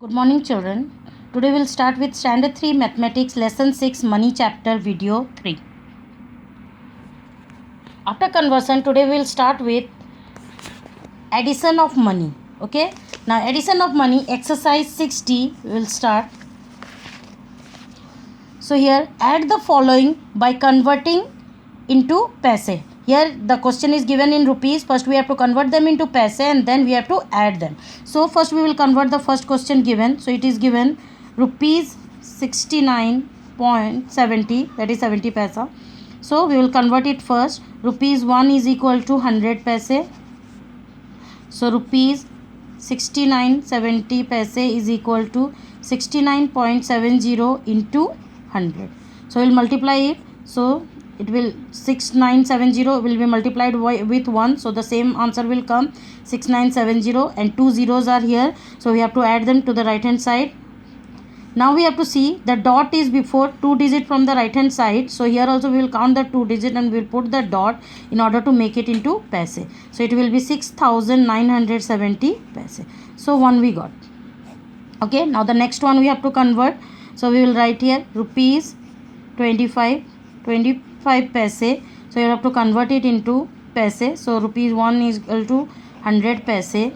Good morning, children. Today we'll start with Standard 3 Mathematics Lesson 6 Money Chapter Video 3. After conversion, today we'll start with addition of money. Okay. Now addition of money, exercise 60 will start. So here add the following by converting into paise. Here the question is given in rupees. First we have to convert them into paise and then we have to add them. So first we will convert the first question given. So it is given rupees 69.70, that is 70 paisa. So we will convert it first. Rupees 1 is equal to 100 paise. So rupees 69.70 paise is equal to 69.70 into 100. So we will multiply it. So it will 6970 will be multiplied with 1, so the same answer will come 6970, and two zeros are here, so we have to add them to the right hand side. Now we have to see the dot is before two digit from the right hand side, so here also we will count the two digit and we will put the dot in order to make it into paise. So it will be 6970 paise. So one we got. Okay, now the next one we have to convert. So we will write here rupees 25 paise. So you have to convert it into paise. So rupees 1 is equal to 100 paise.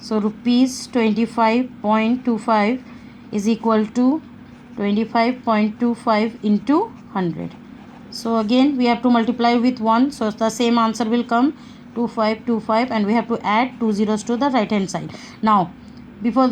So rupees 25.25 is equal to 25.25 into 100. So again we have to multiply with 1, so the same answer will come 2525, and we have to add two zeros to the right hand side. Now before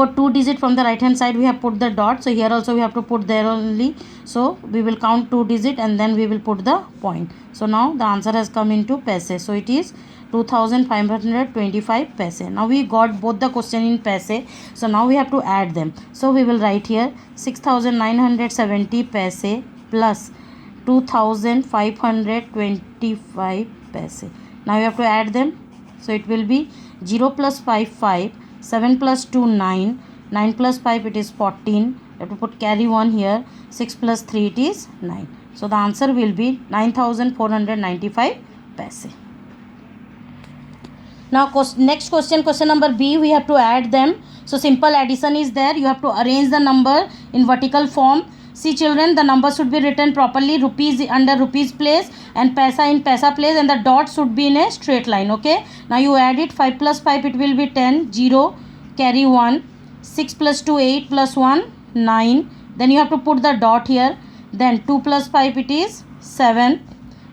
two digit from the right hand side we have put the dot, so here also we have to put there only, so we will count two digit and then we will put the point. So now the answer has come into paise, so it is 2525 paise. Now we got both the question in paise, so now we have to add them. So we will write here 6970 paise plus 2525 paise. Now you have to add them, so it will be 0 plus 5 7 plus 2 9 9 plus 5 it is 14. You have to put carry 1 here. 6 plus 3 it is 9. So the answer will be 9495 paise. Now next question number B, we have to add them. So simple addition is there. You have to arrange the number in vertical form. See children, the number should be written properly, rupees under rupees place and paisa in paisa place, and the dot should be in a straight line. Okay, now you add it. 5 plus 5 it will be 10, 0, carry 1, 6 plus 2 8 plus 1 9, then you have to put the dot here, then 2 plus 5 it is 7,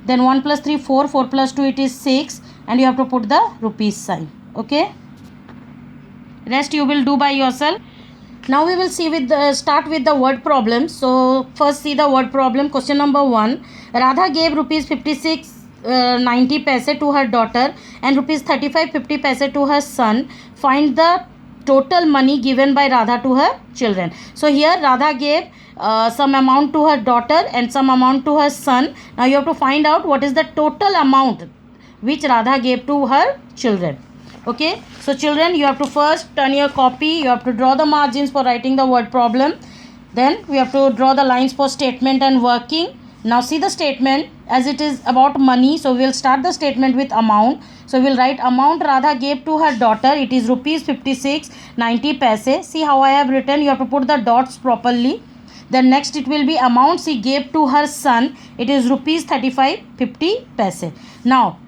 then 1 plus 3 4, 4 plus 2 it is 6, and you have to put the rupees sign. Okay, rest you will do by yourself. Now we will see start with the word problem. So first see the word problem. Question number 1. Radha gave rupees 56.90 paise to her daughter and rupees 35.50 paise to her son. Find the total money given by Radha to her children. So here Radha gave some amount to her daughter and some amount to her son. Now you have to find out what is the total amount which Radha gave to her children. Okay, so children, you have to first turn your copy. You have to draw the margins for writing the word problem. Then we have to draw the lines for statement and working. Now see the statement, as it is about money, so we will start the statement with amount. So we will write amount Radha gave to her daughter. It is rupees 56.90 paise. See how I have written. You have to put the dots properly. Then next it will be amount she gave to her son. It is rupees 35.50 paise. Now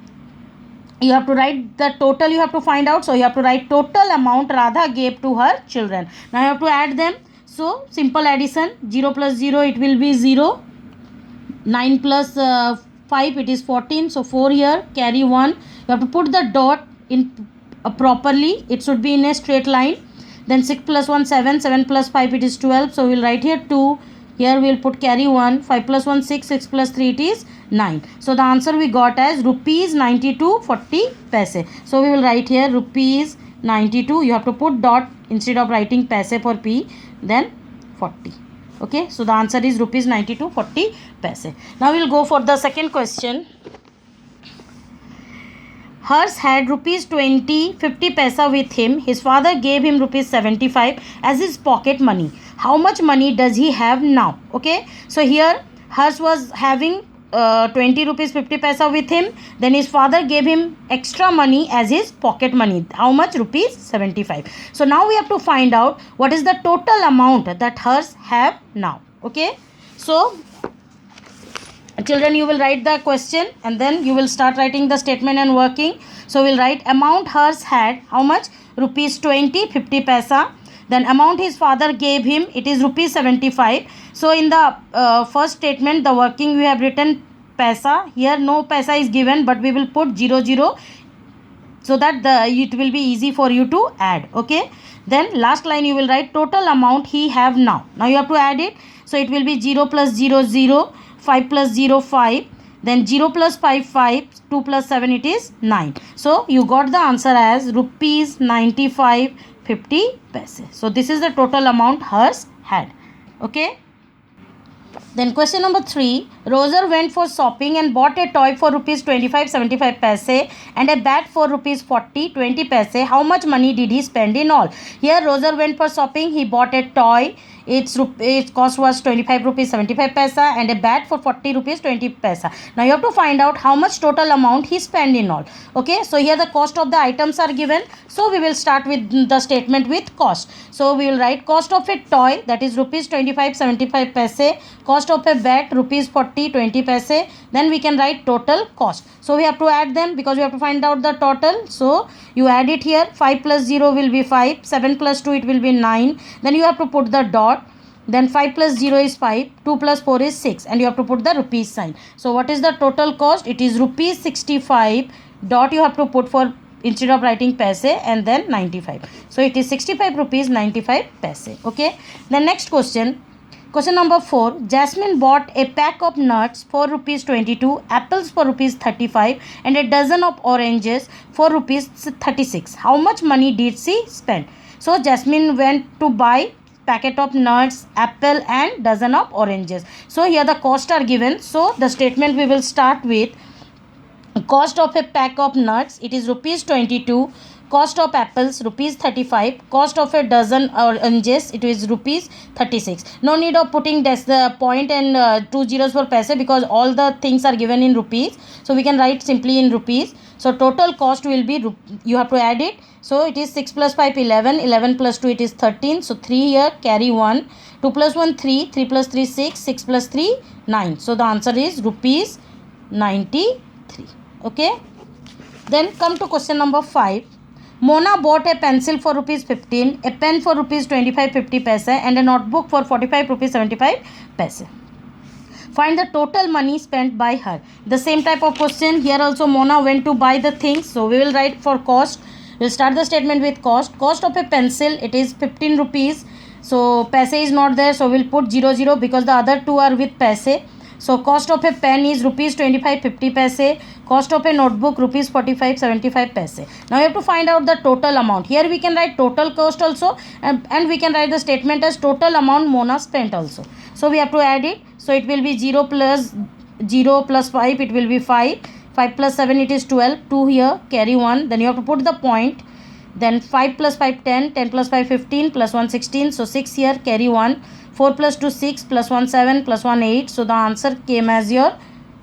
you have to write the total, you have to find out. So you have to write total amount Radha gave to her children. Now you have to add them. So simple addition, 0 plus 0 it will be 0, 9 plus 5 it is 14, so 4 here, carry 1. You have to put the dot in properly, it should be in a straight line. Then 6 plus 1 7, 7 plus 5 it is 12, so we will write here 2. Here we will put carry 1, 5 plus 1 6, 6 plus 3 it is 9. So the answer we got as rupees 92.40 paise. So we will write here rupees 92. You have to put dot instead of writing paise for P, then 40. Okay, so the answer is rupees 92.40 paise. Now we will go for the second question. Hers had rupees 50 paisa with him. His father gave him rupees 75 as his pocket money. How much money does he have now? Okay, so here hers was having 20 rupees 50 paisa with him. Then his father gave him extra money as his pocket money. How much? Rupees 75. So now we have to find out what is the total amount that hers have now. Okay. So children, you will write the question and then you will start writing the statement and working. So we'll write amount hers had. How much? Rupees 20 50 paisa. Then amount his father gave him, it is rupees 75. So in the first statement, the working we have written paisa. Here no paisa is given, but we will put 00 so that it will be easy for you to add. Okay. Then last line you will write total amount he have now. Now you have to add it. So it will be 0 plus 0 0, 5 plus 0 5. Then 0 plus 5 5, 2 plus 7 it is 9. So you got the answer as rupees 95 50 paise. So this is the total amount hers had. Okay. Then question number 3. Roser went for shopping and bought a toy for rupees 25 75 paise and a bat for rupees 40 20 paise. How much money did he spend in all? Here Roser went for shopping. He bought a toy. Its cost was 25 rupees 75 paisa and a bat for 40 rupees 20 paisa. Now you have to find out how much total amount he spent in all. Okay. So here the cost of the items are given. So we will start with the statement with cost. So we will write cost of a toy, that is rupees 25 75 paise. Cost of a bat rupees 40 20 paise. Then we can write total cost. So we have to add them because we have to find out the total. So you add it here. 5 plus 0 will be 5. 7 plus 2 it will be 9. Then you have to put the dot. Then 5 plus 0 is 5. 2 plus 4 is 6. And you have to put the rupees sign. So what is the total cost? It is rupees 65. Dot you have to put for instead of writing paise and then 95. So it is 65 rupees 95 paise. Okay. The next question. Question number 4. Jasmine bought a pack of nuts for rupees 22, apples for rupees 35 and a dozen of oranges for rupees 36. How much money did she spend? So Jasmine went to buy packet of nuts, apple and dozen of oranges. So here the cost are given. So the statement we will start with cost of a pack of nuts, it is rupees 22. Cost of apples rupees 35. Cost of a dozen oranges, it is rupees 36. No need of putting the point and 2 zeros for paise because all the things are given in rupees. So we can write simply in rupees. So total cost will be, you have to add it. So it is 6 plus 5 11. 11 plus 2 it is 13. So 3 here, carry 1. 2 plus 1 3. 3 plus 3 6. 6 plus 3 9. So the answer is rupees 93. Okay. Then come to question number 5. Mona bought a pencil for rupees 15, a pen for rupees 25 50 paise and a notebook for 45 rupees 75 paise. Find the total money spent by her. The same type of question. Here also Mona went to buy the things. So we will write for cost. We'll start the statement with cost. Cost of a pencil, it is 15 rupees. So paise is not there. So we'll put 00 because the other two are with paise. So cost of a pen is rupees 25 50 paise. Cost of a notebook rupees 45 75 paise. Now you have to find out the total amount. Here we can write total cost also and we can write the statement as total amount Mona spent also. So we have to add it. So it will be 0 plus 5 it will be 5. 5 plus 7 it is 12. 2 here, carry 1. Then you have to put the point. Then 5 plus 5 10. 10 plus 5 15 plus 1 16. So 6 here, carry 1. 4 plus 2 6 plus 1 7 plus 1 8. So the answer came as your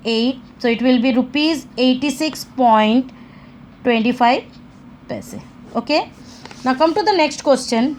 8. So it will be rupees 86.25 paise. Okay. Now come to the next question.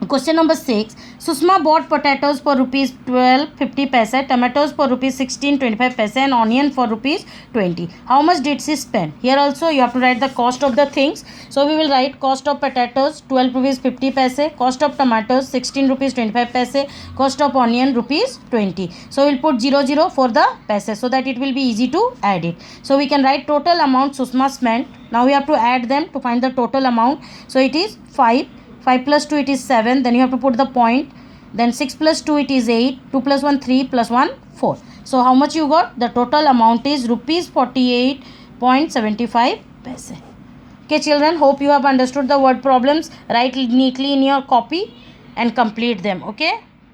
Question number 6. Susma bought potatoes for rupees 12 50 paise, tomatoes for rupees 16 25 paise and onion for rupees 20. How much did she spend? Here also you have to write the cost of the things. So we will write cost of potatoes 12 rupees 50 paise, cost of tomatoes 16 rupees 25 paise, cost of onion rupees 20. So we will put 00 for the paise so that it will be easy to add it. So we can write total amount Susma spent. Now we have to add them to find the total amount. So it is 5. 5 plus 2 it is 7. Then you have to put the point. Then 6 plus 2 it is 8. 2 plus 1 3 plus 1 4. So how much you got? The total amount is rupees 48.75 paise. Okay children, hope you have understood the word problems. Write neatly in your copy and complete them. Okay.